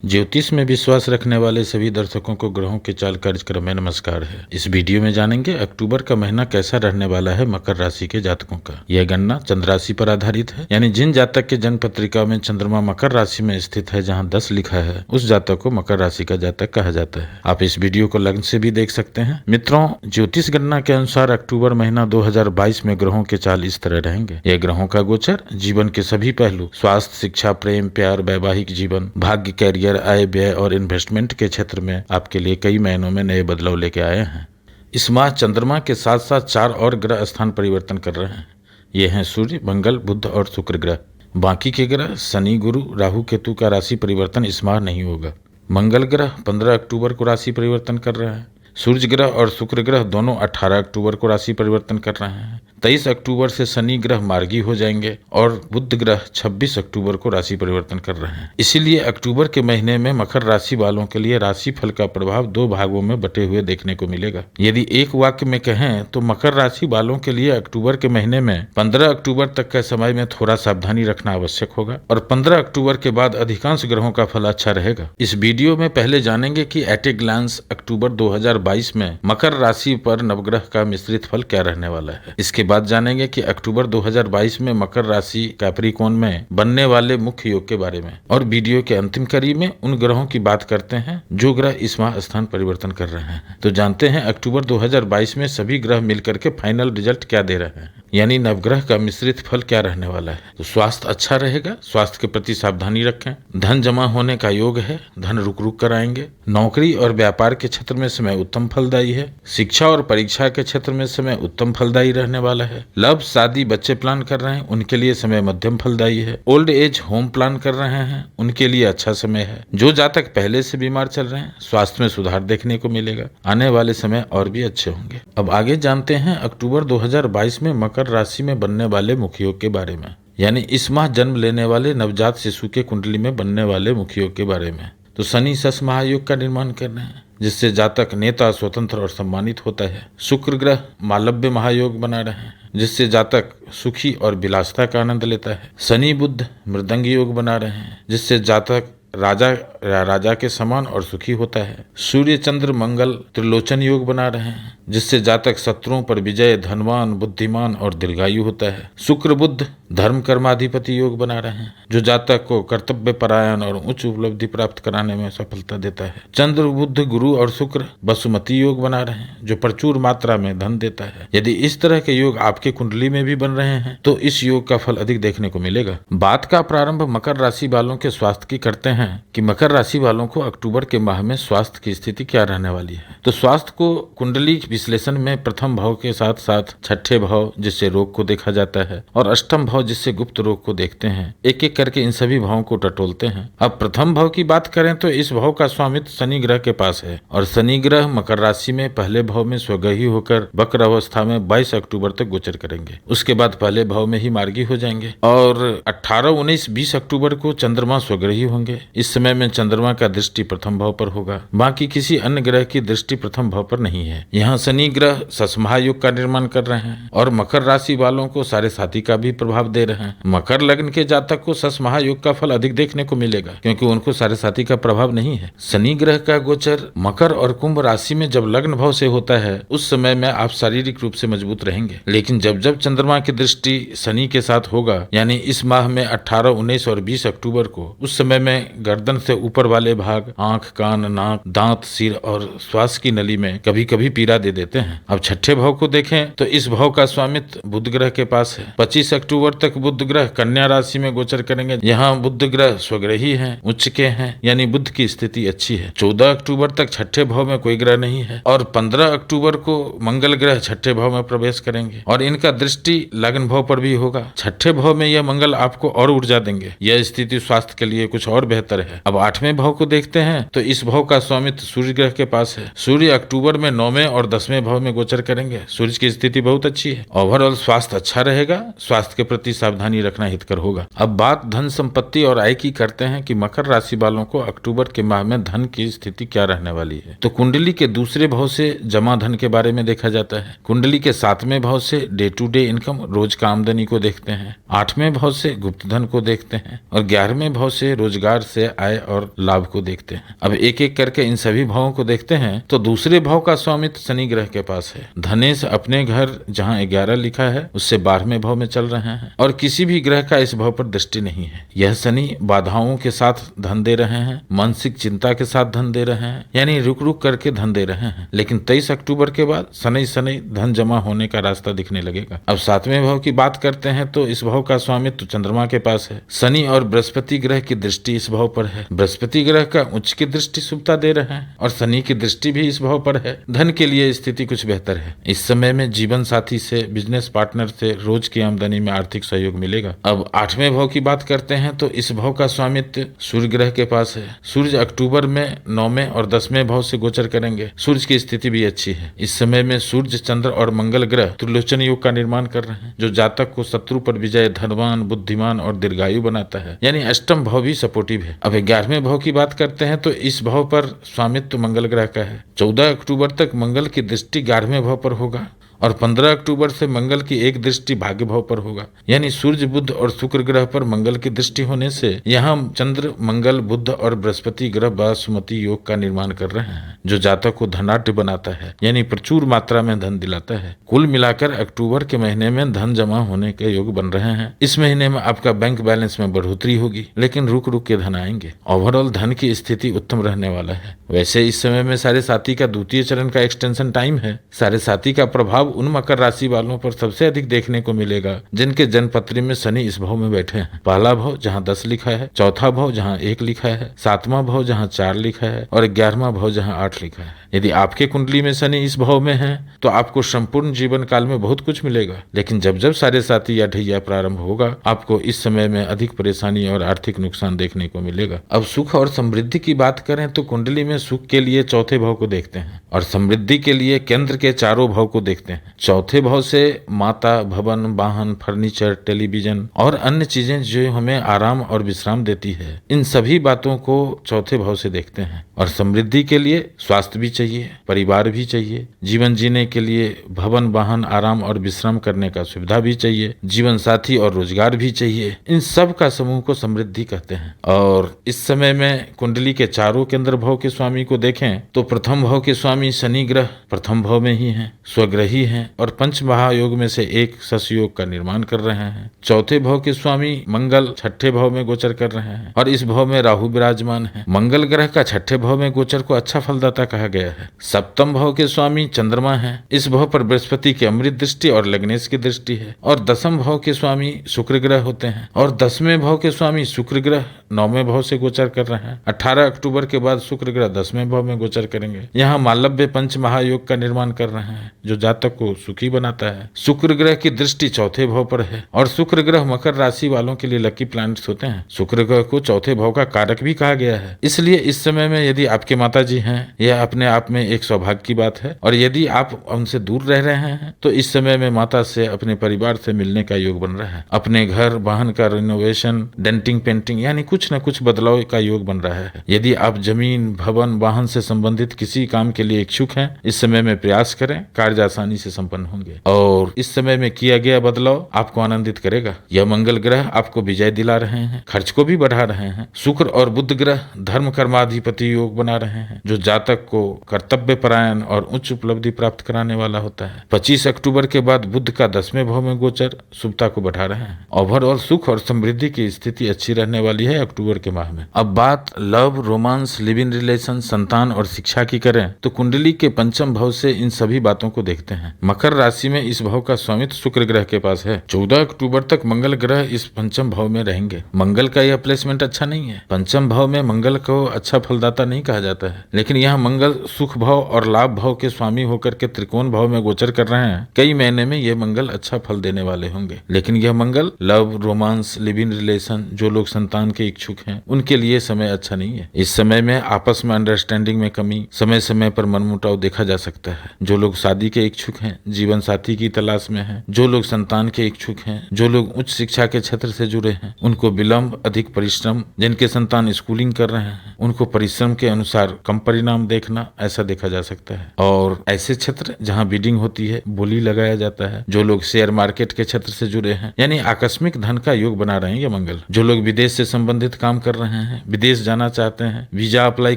ज्योतिष में विश्वास रखने वाले सभी दर्शकों को ग्रहों के चाल कार्यक्रम में नमस्कार है। इस वीडियो में जानेंगे अक्टूबर का महीना कैसा रहने वाला है मकर राशि के जातकों का। यह गणना चंद्र राशि पर आधारित है, यानी जिन जातक के जन्म पत्रिका में चंद्रमा मकर राशि में स्थित है, जहां 10 लिखा है, उस जातक को मकर राशि का जातक कहा जाता है। आप इस वीडियो को लग्न से भी देख सकते हैं। मित्रों, ज्योतिष गणना के अनुसार अक्टूबर महीना 2022 में ग्रहों के चाल इस तरह रहेंगे। यह ग्रहों का गोचर जीवन के सभी पहलू, स्वास्थ्य, शिक्षा, प्रेम, प्यार, वैवाहिक जीवन, भाग्य, कैरियर, आय, व्यय और इन्वेस्टमेंट के क्षेत्र में आपके लिए कई महीनों में नए बदलाव लेके आए हैं। इस माह चंद्रमा के साथ साथ 4 और ग्रह स्थान परिवर्तन कर रहे हैं। ये हैं सूर्य, मंगल, बुध और शुक्र ग्रह। बाकी के ग्रह शनि, गुरु, राहु, केतु का राशि परिवर्तन इस माह नहीं होगा। मंगल ग्रह 15 अक्टूबर को राशि परिवर्तन कर रहा है। सूर्य ग्रह और शुक्र ग्रह दोनों 18 अक्टूबर को राशि परिवर्तन कर रहे हैं। 23 अक्टूबर से शनि ग्रह मार्गी हो जाएंगे और बुध ग्रह 26 अक्टूबर को राशि परिवर्तन कर रहे हैं। इसीलिए अक्टूबर के महीने में मकर राशि वालों के लिए राशि फल का प्रभाव 2 भागों में बटे हुए देखने को मिलेगा। यदि एक वाक्य में कहें तो मकर राशि वालों के लिए अक्टूबर के महीने में 15 अक्टूबर तक के समय में थोड़ा सावधानी रखना आवश्यक होगा और 15 अक्टूबर के बाद अधिकांश ग्रहों का फल अच्छा रहेगा। इस वीडियो में पहले जानेंगे कि एट ए ग्लांस अक्टूबर 2022 में मकर राशि पर नवग्रह का मिश्रित फल क्या रहने वाला है। इसके बाद जानेंगे कि अक्टूबर 2022 में मकर राशि कैप्रिकॉर्न में बनने वाले मुख्य योग के बारे में, और वीडियो के अंतिम कड़ी में उन ग्रहों की बात करते हैं जो ग्रह इस माह स्थान परिवर्तन कर रहे हैं। तो जानते हैं अक्टूबर 2022 में सभी ग्रह मिलकर के फाइनल रिजल्ट क्या दे रहे हैं, यानी नवग्रह का मिश्रित फल क्या रहने वाला है। तो स्वास्थ्य अच्छा रहेगा, स्वास्थ्य के प्रति सावधानी रखें। धन जमा होने का योग है, धन रुक रुक कर आएंगे। नौकरी और व्यापार के क्षेत्र में समय उत्तम फलदायी है। शिक्षा और परीक्षा के क्षेत्र में समय उत्तम फलदायी रहने वाला है। लव, शादी, बच्चे प्लान कर रहे हैं, उनके लिए समय मध्यम फलदायी है। ओल्ड एज होम प्लान कर रहे हैं, उनके लिए अच्छा समय है। जो जातक पहले से बीमार चल रहे हैं, स्वास्थ्य में सुधार देखने को मिलेगा। आने वाले समय और भी अच्छे होंगे। अब आगे जानते हैं अक्टूबर 2022 में मकर राशि में बनने वाले मुख्य योग के बारे में, यानी इस माह जन्म लेने वाले नवजात शिशु के कुंडली में बनने वाले मुख्य योग के बारे में। तो शनि सस महायोग का निर्माण कर रहे हैं, जिससे जातक नेता, स्वतंत्र और सम्मानित होता है। शुक्र ग्रह मालव्य महायोग बना रहे हैं, जिससे जातक सुखी और विलासिता का आनंद लेता है। शनि बुध मृदंग योग बना रहे हैं, जिससे जातक राजा के समान और सुखी होता है। सूर्य चंद्र मंगल त्रिलोचन योग बना रहे हैं, जिससे जातक शत्रुओं पर विजय, धनवान, बुद्धिमान और दीर्घायु होता है। शुक्र बुध धर्म कर्माधिपति योग बना रहे हैं, जो जातक को कर्तव्य परायण और उच्च उपलब्धि प्राप्त कराने में सफलता देता है। चंद्र बुध गुरु और शुक्र वसुमती योग बना रहे हैं, जो प्रचुर मात्रा में धन देता है। यदि इस तरह के योग आपके कुंडली में भी बन रहे हैं तो इस योग का फल अधिक देखने को मिलेगा। बात का प्रारंभ मकर राशि वालों के स्वास्थ्य की करते हैं कि मकर राशि वालों को अक्टूबर के माह में स्वास्थ्य की स्थिति क्या रहने वाली है। तो स्वास्थ्य को कुंडली विश्लेषण में प्रथम भाव के साथ साथ छठे भाव, जिससे रोग को देखा जाता है, और अष्टम भाव, जिससे गुप्त रोग को देखते हैं। एक एक करके इन सभी भावों को टटोलते हैं। अब प्रथम भाव की बात करें तो इस भाव का स्वामित्व शनि ग्रह के पास है, और शनि ग्रह मकर राशि में पहले भाव में स्वग्रही होकर वक्र अवस्था में 22 अक्टूबर तक गोचर करेंगे। उसके बाद पहले भाव में ही मार्गी हो जाएंगे और 18, 19, 20 अक्टूबर को चंद्रमा स्वग्रही होंगे। इस समय में चंद्रमा का दृष्टि प्रथम भाव पर होगा, बाकी किसी अन्य ग्रह की दृष्टि प्रथम भाव पर नहीं है। यहाँ शनि ग्रह ससमहायुग का निर्माण कर रहे हैं और मकर राशि वालों को साढ़े साथी का भी प्रभाव दे रहे हैं। मकर लग्न के जातक को ससमहायुग का फल अधिक देखने को मिलेगा, क्योंकि उनको साढ़े साथी का प्रभाव नहीं है। शनि ग्रह का गोचर मकर और कुंभ राशि में जब लग्न भाव से होता है, उस समय में आप शारीरिक रूप से मजबूत रहेंगे। लेकिन जब जब चंद्रमा की दृष्टि शनि के साथ होगा, यानी इस माह में 18, 19 और 20 अक्टूबर को, उस समय में गर्दन से ऊपर वाले भाग, आंख, कान, नाक, दांत, सिर और श्वास की नली में कभी कभी पीड़ा दे देते हैं। अब छठे भाव को देखें तो इस भाव का स्वामित्व बुध ग्रह के पास है। 25 अक्टूबर तक बुध ग्रह कन्या राशि में गोचर करेंगे। यहाँ बुध ग्रह स्वग्रही हैं, उच्च के हैं, यानी बुध की स्थिति अच्छी है। 14 अक्टूबर तक छठे भाव में कोई ग्रह नहीं है और 15 अक्टूबर को मंगल ग्रह छठे भाव में प्रवेश करेंगे और इनका दृष्टि लग्न भाव पर भी होगा। छठे भाव में यह मंगल आपको और ऊर्जा देंगे। यह स्थिति स्वास्थ्य के लिए कुछ और बेहतर है। अब 8वें भाव को देखते हैं तो इस भाव का स्वामित्व सूर्य ग्रह के पास है। सूर्य अक्टूबर में 9वें और 10वें भाव में गोचर करेंगे। सूर्य की स्थिति बहुत अच्छी है। ओवरऑल स्वास्थ्य अच्छा रहेगा। स्वास्थ्य के प्रति प्रति सावधानी रखना हितकर होगा। अब बात धन संपत्ति और आय की करते हैं कि मकर राशि वालों को अक्टूबर के माह में धन की स्थिति क्या रहने वाली है। तो कुंडली के दूसरे भाव से जमा धन के बारे में देखा जाता है। कुंडली के 7वें भाव से डे टू डे इनकम, रोज का आमदनी को देखते हैं। 8वें भाव से गुप्त धन को देखते हैं और 11वें भाव से रोजगार से आय और लाभ को देखते हैं। अब एक एक करके इन सभी भावों को देखते हैं तो दूसरे भाव का स्वामित्व शनि ग्रह के पास है। धनेश अपने घर जहां 11 लिखा है उससे 12वें भाव में चल रहे हैं और किसी भी ग्रह का इस भाव पर दृष्टि नहीं है। यह शनि बाधाओं के साथ धन दे रहे हैं, मानसिक चिंता के साथ धन दे रहे हैं, यानी रुक रुक करके धन दे रहे हैं। लेकिन 23 अक्टूबर के बाद शनि शनि धन जमा होने का रास्ता दिखने लगेगा। अब 7वें भाव की बात करते हैं तो इस भाव का स्वामित्व चंद्रमा के पास है। शनि और बृहस्पति ग्रह की दृष्टि इस भाव पर है। बृहस्पति ग्रह का उच्च की दृष्टि शुभता दे रहे हैं और शनि की दृष्टि भी इस भाव पर है। धन के लिए स्थिति कुछ बेहतर है। इस समय में जीवन साथी से, बिजनेस पार्टनर से रोज की आमदनी में आर्थिक सहयोग मिलेगा। अब 8वें भाव की बात करते हैं तो इस भाव का स्वामित्व सूर्य ग्रह के पास है। सूर्य अक्टूबर में 9वें और 10वें भाव से गोचर करेंगे। सूर्य की स्थिति भी अच्छी है। इस समय में सूर्य, चंद्र और मंगल ग्रह त्रिलोचन योग का निर्माण कर रहे हैं जो जातक को शत्रु पर विजय, धनवान, बुद्धिमान और दीर्घायु बनाता है, यानी अष्टम भाव भी सपोर्टिव है। अब 11वें भाव की बात करते हैं तो इस भाव पर स्वामित्व मंगल ग्रह का है। 14 अक्टूबर तक मंगल की दृष्टि 11वें भाव पर होगा और 15 अक्टूबर से मंगल की एक दृष्टि भाग्य भाव पर होगा, यानी सूर्य, बुध और शुक्र ग्रह पर मंगल की दृष्टि होने से यहाँ चंद्र, मंगल, बुध और बृहस्पति ग्रह बासुमती योग का निर्माण कर रहे हैं जो जातक को धनाढ्य बनाता है, यानी प्रचुर मात्रा में धन दिलाता है। कुल मिलाकर अक्टूबर के महीने में धन जमा होने के योग बन रहे हैं। इस महीने में आपका बैंक बैलेंस में बढ़ोतरी होगी, लेकिन रुक रुक के धन आएंगे। ओवरऑल धन की स्थिति उत्तम रहने वाला है। वैसे इस समय में साढ़े साथी का द्वितीय चरण का एक्सटेंशन टाइम है। साढ़े साथी का प्रभाव उन मकर राशि वालों पर सबसे अधिक देखने को मिलेगा जिनके जन्मपत्री में शनि इस भाव में बैठे हैं। पहला भाव जहां 10 लिखा है, चौथा भाव जहां 1 लिखा है, 7वां भाव जहां 4 लिखा है और 11वां भाव जहां 8 लिखा है। यदि आपके कुंडली में शनि इस भाव में है तो आपको संपूर्ण जीवन काल में बहुत कुछ मिलेगा, लेकिन जब जब साढ़े साथी या ढैया प्रारंभ होगा आपको इस समय में अधिक परेशानी और आर्थिक नुकसान देखने को मिलेगा। अब सुख और समृद्धि की बात करें तो कुंडली में सुख के लिए चौथे भाव को देखते हैं और समृद्धि के लिए केंद्र के चारों भाव को देखते हैं। चौथे भाव से माता, भवन, वाहन, फर्नीचर, टेलीविजन और अन्य चीजें जो हमें आराम और विश्राम देती है, इन सभी बातों को चौथे भाव से देखते हैं। और समृद्धि के लिए स्वास्थ्य भी चाहिए, परिवार भी चाहिए, जीवन जीने के लिए भवन, वाहन, आराम और विश्राम करने का सुविधा भी चाहिए, जीवन साथी और रोजगार भी चाहिए। इन सब का समूह को समृद्धि कहते हैं। और इस समय में कुंडली के चारों केंद्र भाव के स्वामी को देखें तो प्रथम भाव के स्वामी शनि ग्रह प्रथम भाव में ही हैं, स्वग्रही हैं और पंच महायोग में से एक शश योग का निर्माण कर रहे हैं। चौथे भाव के स्वामी मंगल छठे भाव में गोचर कर रहे हैं और इस भाव में राहु विराजमान है। मंगल ग्रह का छठे भाव में गोचर को अच्छा फलदाता कहा गया है। सप्तम भाव के स्वामी चंद्रमा है। इस भाव पर बृहस्पति की अमृत दृष्टि और लग्नेश की दृष्टि है और 10वें भाव के स्वामी शुक्र ग्रह होते हैं और 10वें भाव के स्वामी शुक्र ग्रह 9वें भाव से गोचर कर रहे हैं। 18 अक्टूबर के बाद शुक्र ग्रह 10वें भाव में गोचर करेंगे। यहाँ मालव्य पंच महायोग का निर्माण कर रहे हैं जो जातक को सुखी बनाता है। शुक्र ग्रह की दृष्टि चौथे भाव पर है और शुक्र ग्रह मकर राशि वालों के लिए लकी प्लैनेट्स होते हैं। शुक्र ग्रह को चौथे भाव का कारक भी कहा गया है। इसलिए इस समय में यदि आपके माता जी हैं, यह अपने आप में एक सौभाग्य की बात है और यदि आप उनसे दूर रह रहे हैं तो इस समय में माता से, अपने परिवार से मिलने का योग बन रहा है। अपने घर, वाहन का रिनोवेशन, डेंटिंग, पेंटिंग यानी कुछ न कुछ बदलाव का योग बन रहा है। यदि आप जमीन, भवन, वाहन से संबंधित किसी काम के लिए इच्छुक हैं, इस समय में प्रयास करें, कार्य आसानी से संपन्न होंगे और इस समय में किया गया बदलाव आपको आनंदित करेगा। यह मंगल ग्रह आपको विजय दिला रहे हैं, खर्च को भी बढ़ा रहे हैं। शुक्र और बुध ग्रह धर्म कर्माधिपति योग बना रहे हैं जो जातक को कर्तव्य परायण और उच्च उपलब्धि प्राप्त कराने वाला होता है। 25 अक्टूबर के बाद बुध का 10वें भाव में गोचर शुभता को बढ़ा रहे हैं। ओवरऑल सुख और समृद्धि की स्थिति अच्छी रहने वाली है अक्टूबर के माह में। अब बात love, romance, live in relation, संतान और शिक्षा की करें तो कुंडली के पंचम भाव से इन सभी बातों को देखते हैं। मकर राशि में इस भाव का स्वामित्व शुक्र ग्रह के पास है। 14 अक्टूबर तक मंगल ग्रह इस पंचम भाव में रहेंगे। मंगल का यह प्लेसमेंट अच्छा नहीं है। पंचम भाव में मंगल को अच्छा फलदाता नहीं नहीं कहा जाता है, लेकिन यहाँ मंगल सुख भाव और लाभ भाव के स्वामी होकर के त्रिकोण भाव में गोचर कर रहे हैं। कई महीने में ये मंगल अच्छा फल देने वाले होंगे, लेकिन यह मंगल love, romance, live in relation, जो लोग संतान के इच्छुक हैं उनके लिए समय अच्छा नहीं है। इस समय में आपस में अंडरस्टैंडिंग में कमी, समय समय पर मनमुटाव देखा जा सकता है। जो लोग शादी के इच्छुक हैं, जीवन साथी की तलाश में हैं, जो लोग संतान के इच्छुक हैं, जो लोग उच्च शिक्षा के क्षेत्र से जुड़े हैं, उनको विलंब, अधिक परिश्रम, जिनके संतान स्कूलिंग कर रहे हैं उनको परिश्रम के अनुसार कम परिणाम देखना, ऐसा देखा जा सकता है। और ऐसे क्षेत्र जहाँ बिडिंग होती है, बोली लगाया जाता है, जो लोग शेयर मार्केट के क्षेत्र से जुड़े हैं, यानी आकस्मिक धन का योग बना रहे हैं ये मंगल। जो लोग विदेश से संबंधित काम कर रहे हैं, विदेश जाना चाहते हैं, वीजा अप्लाई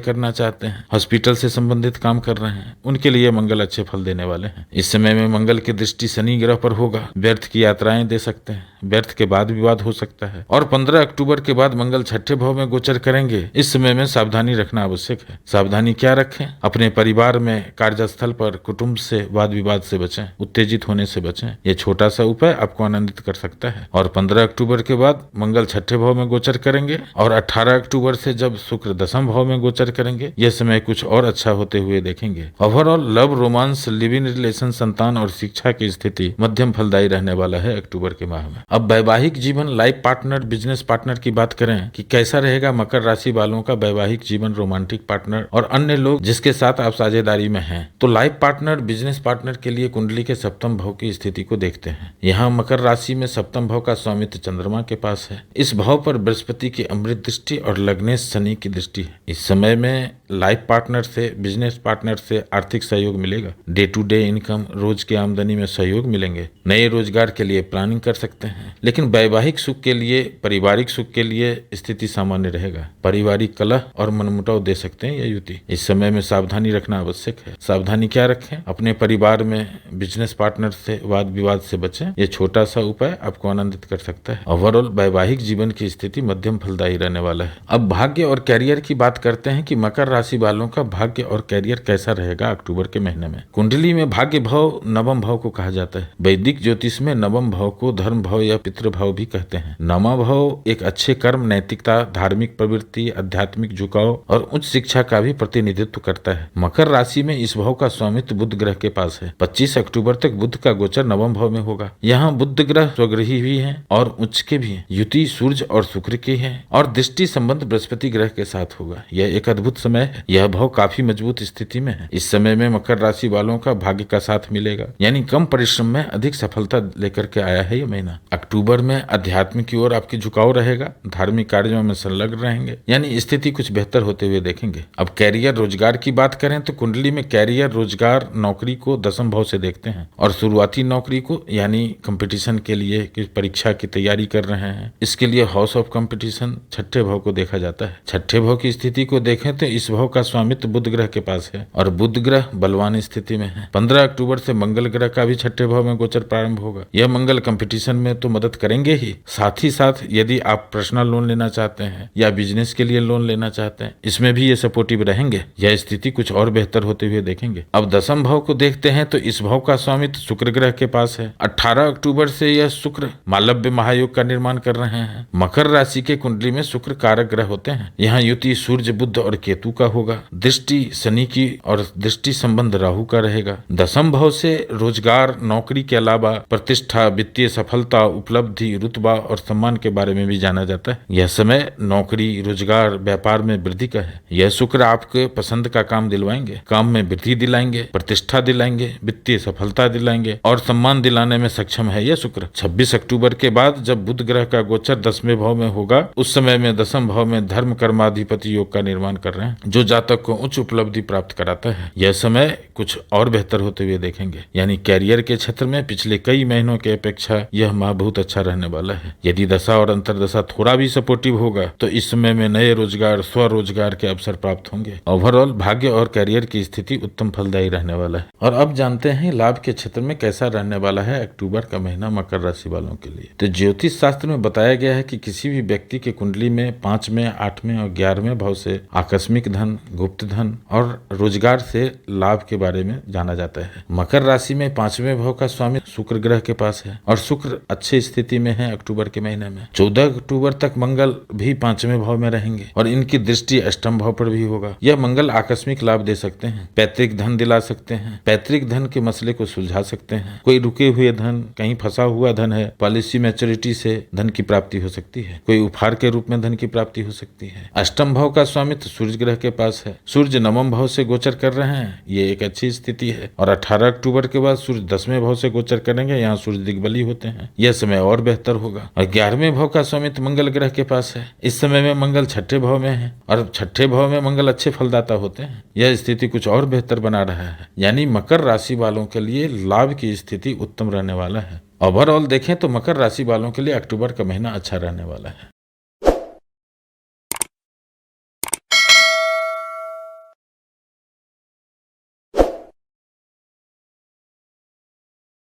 करना चाहते हैं, हॉस्पिटल से संबंधित काम कर रहे हैं, उनके लिए मंगल अच्छे फल देने वाले हैं। इस समय में मंगल की दृष्टि शनि ग्रह पर होगा, व्यर्थ की यात्राएं दे सकते हैं, व्यर्थ के बाद विवाद हो सकता है। और 15 अक्टूबर के बाद मंगल छठे भाव में गोचर करेंगे। इस समय में सावधानी रखना आवश्यक है। सावधानी क्या रखें? अपने परिवार में, कार्यस्थल पर, कुटुंब से वाद विवाद से बचें, उत्तेजित होने से बचें। ये छोटा सा उपाय आपको आनंदित कर सकता है। और 15 अक्टूबर के बाद मंगल छठे भाव में गोचर करेंगे और 18 अक्टूबर से जब शुक्र दशम भाव में गोचर करेंगे, यह समय कुछ और अच्छा होते हुए देखेंगे। Overall love, romance, live in relation, संतान और शिक्षा की स्थिति मध्यम फलदायी रहने वाला है अक्टूबर के माह में। अब वैवाहिक जीवन, लाइफ पार्टनर, बिजनेस पार्टनर की बात करें कि कैसा रहेगा मकर राशि वालों का वैवाहिक जीवन, रोमांटिक पार्टनर और अन्य लोग जिसके साथ आप साझेदारी में हैं, तो लाइफ पार्टनर, बिजनेस पार्टनर के लिए कुंडली के सप्तम भाव की स्थिति को देखते हैं। यहाँ मकर राशि में सप्तम भाव का स्वामित्व चंद्रमा के पास है। इस भाव पर बृहस्पति की अमृत दृष्टि और लग्नेश शनि की दृष्टि है। इस समय में लाइफ पार्टनर से, बिजनेस पार्टनर से आर्थिक सहयोग मिलेगा। डे टू डे इनकम, रोज की आमदनी में सहयोग मिलेंगे। नए रोजगार के लिए प्लानिंग कर सकते हैं। लेकिन वैवाहिक सुख के लिए, पारिवारिक सुख के लिए स्थिति सामान्य रहेगा। पारिवारिक कलह और मनमुटाव दे सकते हैं यह युति। इस समय में सावधानी रखना आवश्यक है। सावधानी क्या रखें? अपने परिवार में, बिजनेस पार्टनर से वाद विवाद से बचें। यह छोटा सा उपाय आपको आनंदित कर सकता है। ओवरऑल वैवाहिक जीवन की स्थिति मध्यम फलदायी रहने वाला है। अब भाग्य और कैरियर की बात करते हैं कि मकर राशि वालों का भाग्य और कैरियर कैसा रहेगा अक्टूबर के महीने में। कुंडली में भाग्य भाव नवम भाव को कहा जाता है। वैदिक ज्योतिष में नवम भाव को धर्म भाव या पितृ भाव भी कहते हैं। नवम भाव एक अच्छे कर्म, नैतिकता, धार्मिक प्रवृत्ति, आध्यात्मिक झुकाव और उच्च शिक्षा का भी प्रतिनिधित्व करता है। मकर राशि में इस भाव का स्वामित्व बुध ग्रह के पास है। 25 अक्टूबर तक बुध का गोचर नवम भाव में होगा। यहाँ बुध ग्रह स्वग्रही भी है और उच्च के भी है। युति सूर्य और शुक्र की है और दृष्टि संबंध बृहस्पति ग्रह के साथ होगा। यह एक अद्भुत समय है। यह भाव काफी मजबूत स्थिति में है। इस समय में मकर राशि वालों का भाग्य का साथ मिलेगा, यानी कम परिश्रम में अधिक सफलता लेकर के आया है यह महीना। अक्टूबर में अध्यात्म की ओर आपकी झुकाव रहेगा। धार्मिक कार्यों में संलग्न रहेंगे, यानी स्थिति कुछ बेहतर होते हुए देखेंगे। अब कैरियर, रोजगार की बात करें तो कुंडली में कैरियर, रोजगार, नौकरी को दसम भाव से देखते हैं और शुरुआती नौकरी को, यानी कंपटीशन के लिए किस परीक्षा की तैयारी कर रहे हैं, इसके लिए हाउस ऑफ कंपटीशन छठे भाव को देखा जाता है। छठे भाव की स्थिति को देखें तो इस भाव का स्वामित्व बुध ग्रह के पास है और बुध ग्रह बलवान स्थिति में है। 15 अक्टूबर से मंगल ग्रह का भी छठे भाव में गोचर प्रारंभ होगा। यह मंगल कंपटीशन में तो मदद करेंगे ही, साथ ही साथ यदि आप पर्सनल लोन लेना चाहते हैं या बिजनेस के लिए लोन लेना चाहते हैं, इसमें भी ये सपोर्टिव रहेंगे। यह स्थिति कुछ और बेहतर होते हुए देखेंगे। अब दसम भाव को देखते हैं तो इस भाव का स्वामित्व शुक्र ग्रह के पास है। 18 अक्टूबर से यह शुक्र मालव्य महायोग का निर्माण कर रहे हैं। मकर राशि के कुंडली में शुक्र कारक ग्रह होते हैं। यहाँ युति सूर्य, बुध और केतु का होगा। दृष्टि शनि की और दृष्टि संबंध राहु का रहेगा। दसम भाव से रोजगार, नौकरी के अलावा प्रतिष्ठा, वित्तीय सफलता, उपलब्धि, रुतबा और सम्मान के बारे में भी जाना जाता है। यह समय नौकरी, रोजगार, व्यापार में वृद्धि का है। यह शुक्र आपके पसंद का काम दिलवाएंगे, काम में वृद्धि दिलाएंगे, प्रतिष्ठा दिलाएंगे, वित्तीय सफलता दिलाएंगे और सम्मान दिलाने में सक्षम है यह शुक्र। 26 अक्टूबर के बाद जब बुध ग्रह का गोचर 10वें भाव में होगा, उस समय में दसम भाव में धर्म कर्माधिपति योग का निर्माण कर रहे हैं, जो जातक को उच्च उपलब्धि प्राप्त कराता है। यह समय कुछ और बेहतर होते हुए देखेंगे, यानी कैरियर के क्षेत्र में पिछले कई महीनों के अपेक्षा यह माह बहुत अच्छा रहने वाला है। यदि दशा और अंतरदशा थोड़ा भी सपोर्टिव होगा तो इस समय में नए रोजगार, स्वरोजगार के अवसर प्राप्त होंगे। ओवरऑल भाग्य और कैरियर की स्थिति उत्तम फलदायी रहने वाला है। और अब जानते हैं लाभ के क्षेत्र में कैसा रहने वाला है अक्टूबर का महीना मकर राशि वालों के लिए। तो ज्योतिष शास्त्र में बताया गया है कि किसी भी व्यक्ति के कुंडली में 5वें, 8वें और 11वें भाव से आकस्मिक धन धन, गुप्त धन और रोजगार से लाभ के बारे में जाना जाता है। मकर राशि में 5वें भाव का स्वामी शुक्र ग्रह के पास है और शुक्र अच्छी स्थिति में है अक्टूबर के महीने में। 14 अक्टूबर तक मंगल भी 5वें भाव में रहेंगे और इनकी दृष्टि अष्टम भाव पर भी होगा। यह मंगल आकस्मिक लाभ दे सकते हैं, पैतृक धन दिला सकते हैं, पैतृक धन के मसले को सुलझा सकते हैं। कोई रुके हुए धन, कहीं फंसा हुआ धन है, पॉलिसी मैच्योरिटी से धन की प्राप्ति हो सकती है, कोई उपहार के रूप में धन की प्राप्ति हो सकती है। अष्टम भाव का स्वामित्व सूर्य ग्रह के पास है। सूर्य 9वें भाव से गोचर कर रहे हैं, ये एक अच्छी स्थिति है। और 18 अक्टूबर के बाद सूर्य 10वें भाव से गोचर करेंगे, यहाँ सूर्य दिग्बली होते हैं, यह समय और बेहतर होगा। और 11वें भाव का स्वामित्व मंगल ग्रह के पास है। इस समय में मंगल 6ठे भाव में है और 6ठे भाव में मंगल अच्छे फलदाता होते हैं। यह स्थिति कुछ और बेहतर बना रहा है, यानी मकर राशि वालों के लिए लाभ की स्थिति उत्तम रहने वाला है। ओवरऑल देखें तो मकर राशि वालों के लिए अक्टूबर का महीना अच्छा रहने वाला है।